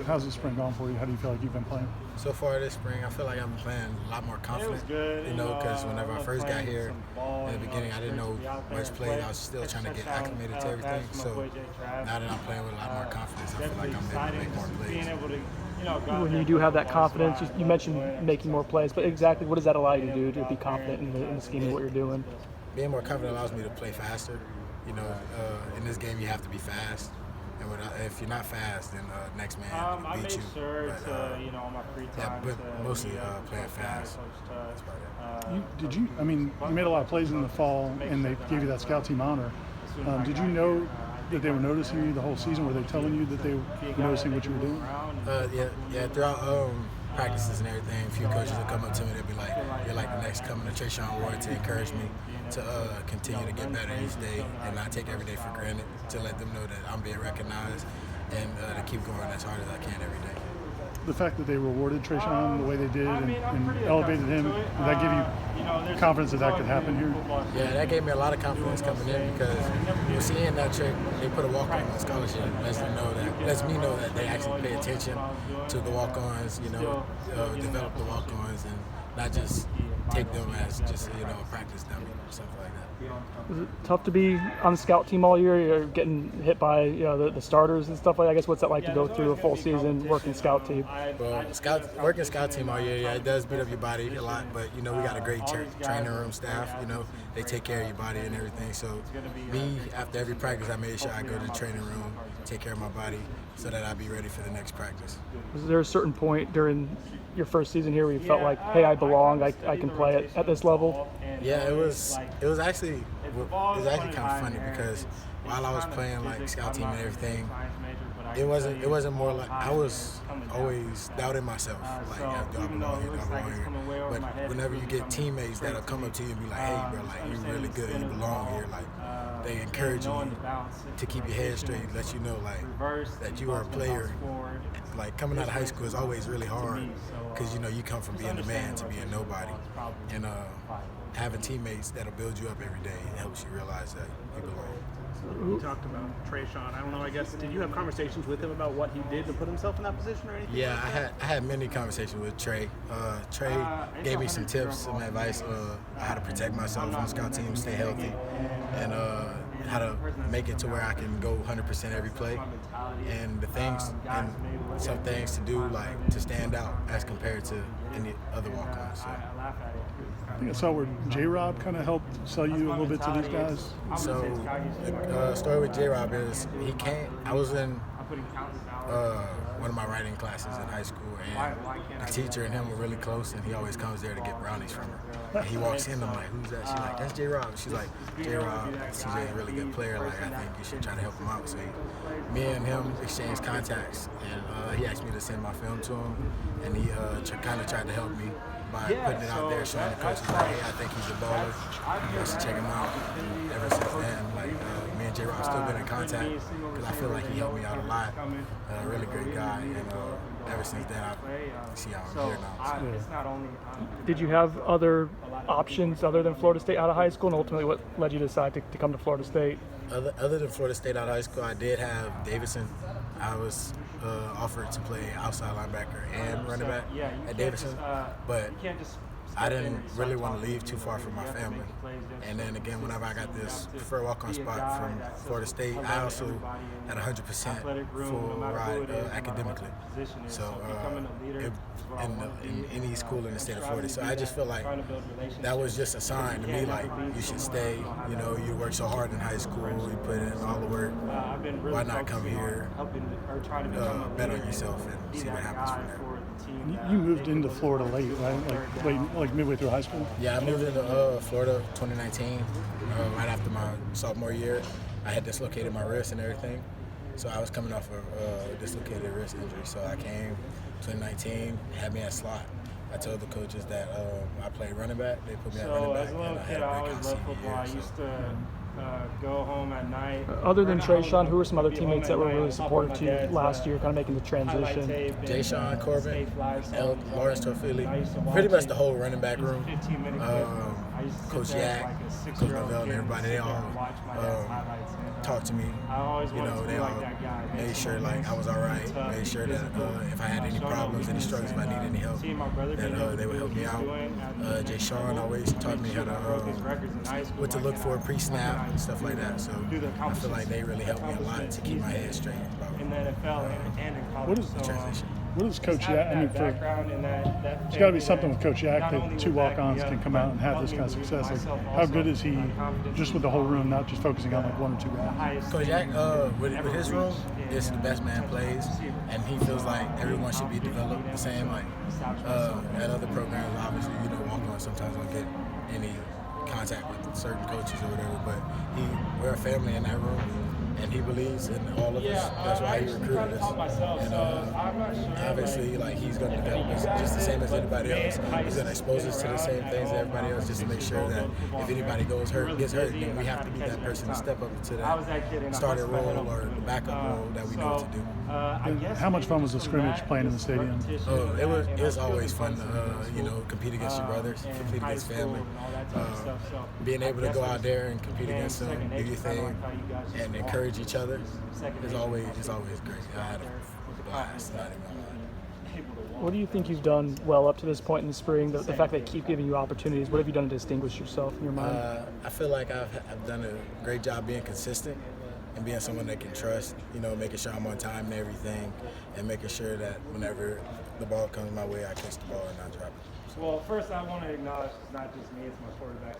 How's the spring gone for you? How do you feel like you've been playing? So far this spring, I feel like I'm playing a lot more confident, because whenever I first got here, in the beginning, I didn't know much play. I was still trying to get acclimated to everything. So now that I'm playing with a lot more confidence, I feel like I'm able to make more plays. When you do have that confidence, you mentioned making more plays, but exactly what does that allow you to do to be confident in the scheme of what you're doing? Being more confident allows me to play faster. In this game, you have to be fast. And if you're not fast, then next man can beat you. But mostly playing fast. That's about it. You made a lot of plays in the fall, and they gave you that scout team honor. Did you know that they were noticing you the whole season? Were they telling you that they were noticing what you were doing? Yeah. Throughout practices and everything, a few coaches will come up to me. They'll be like, "You're like the next coming to Treyshawn Ward," to encourage me to continue to get better each day and not take every day for granted, to let them know that I'm being recognized and to keep going as hard as I can every day. The fact that they rewarded Treshaun the way they did and elevated him, did that give you confidence that could happen here? Yeah, that gave me a lot of confidence coming in, because seeing that trick, they put a walk-on on scholarship, lets me know that they actually pay attention to the walk-ons, develop the walk-ons and not just take them as just a practice dummy or something like that. Is it tough to be on the scout team all year? You're getting hit by the starters and stuff like that. I guess what's that like to go through a full season working scout team? Well, working scout team all year, yeah, it does beat up your body a lot. But we got a great training room staff. They take care of your body and everything. So me, after every practice, I made sure I go to the training room, take care of my body, so that I'd be ready for the next practice. Was there a certain point during your first season here where you felt like, hey, I belong, I can play at this level? Yeah, it was actually kind of funny, because while I was playing like scout team and everything, it wasn't more like I was always doubting myself, like, do I belong here, do I belong here? But whenever you get teammates that'll come up to you and be like, hey bro, like, you're really good, you belong here, like, they encourage you to keep your head straight, let you know like that you are a player. Like, coming out of high school is always really hard, because you come from being a man to being nobody, and having teammates that'll build you up every day helps you realize that you belong. You talked about Treshaun. I don't know, I guess, did you have conversations with him about what he did to put himself in that position or anything? Yeah, I had many conversations with Trey. Trey gave me some tips, some advice on how to protect myself on the scout team, stay healthy, and how to make it to where I can go 100% every play, and some things to do, like to stand out as compared to any other walk-ons. So. I think I saw where J-Rob kind of helped sell you a little bit to these guys. So the story with J-Rob is I was in one of my writing classes in high school, and the teacher and him were really close, and he always comes there to get brownies from her. And he walks in, I'm like, who's that? She's like, that's J-Rob. She's like, J-Rob, CJ's a really good player, like, I think you should try to help him out. So me and him exchanged contacts, and he asked me to send my film to him, and he kind of tried to help me by putting it out there, showing the coaches, like, hey, I think he's a baller, you guys should check him out. And ever since then, like, me and J-Rob still been in contact, because I feel like he helped me out a lot. Really great guy, and ever since then, I see how I'm here now. So. Did you have other options other than Florida State out of high school, and ultimately what led you to decide to come to Florida State? Other than Florida State out of high school, I did have Davidson. I was offered to play outside linebacker and running back at Davidson, but I didn't really want to leave too far from my family. And then again, whenever I got this preferred walk-on spot from Florida State, I also had 100% full ride academically. So in any school in the state of Florida. So I just feel like that was just a sign to me, like, you should stay. You work so hard in high school, you put in all the work. Why not come here, bet on yourself, and see what happens from there. You moved into Florida late, right? Like midway through high school? Yeah, I moved into Florida 2019, right after my sophomore year. I had dislocated my wrist and everything, so I was coming off a dislocated wrist injury. So I came 2019, had me at slot. I told the coaches that I played running back. They put me at running back, and I had a breakout senior year. Go home at night. Other than Treyshaun, who were some other teammates that were really supportive to you last year, kind of making the transition? Jashaun, Corbin, Lawrence Torfili, pretty much the whole running back room. Coach Yak, Coach Norvell, and everybody, they all talked to me. You know, they all made sure like I was all right, made sure that if I had any problems, any struggles, if I needed any help, that they would help me out. Jashaun always taught me how to what to look for pre-snap and stuff like that. So I feel like they really helped me a lot to keep my head straight about What is the transition. What is Coach Yak? I mean, there's got to be something with Coach Yak that two walk-ons can come out and have this kind of success. Like, how good is he just with the whole room, not just focusing on like one or two guys? Coach Yak, with his room, it's the best man plays, and he feels like everyone should be developed the same. Like at other programs, obviously, you know, walk-ons sometimes don't get any contact with certain coaches or whatever, but we're a family in that room. And he believes in all of us. That's why he recruited us. And obviously, like, he's going to develop us just the same as anybody else. He's going to expose us to the same things as everybody else, just to make sure that if anybody gets hurt, then we have to be that person to step up into that starter role or the backup role that we know what to do. And how much fun was the scrimmage playing in the stadium? Oh, it was always fun to you know, compete against your brothers, compete against family. Being able to go out there and compete against them, do your thing, and encourage each other is always great. I had a blast. Not even gonna lie. What do you think you've done well up to this point in the spring? The fact they keep giving you opportunities. What have you done to distinguish yourself in your mind? I feel like I've done a great job being consistent and being someone they can trust. You know, making sure I'm on time and everything, and making sure that whenever the ball comes my way, I catch the ball and not drop it. Well, first I want to acknowledge it's not just me, it's my quarterback.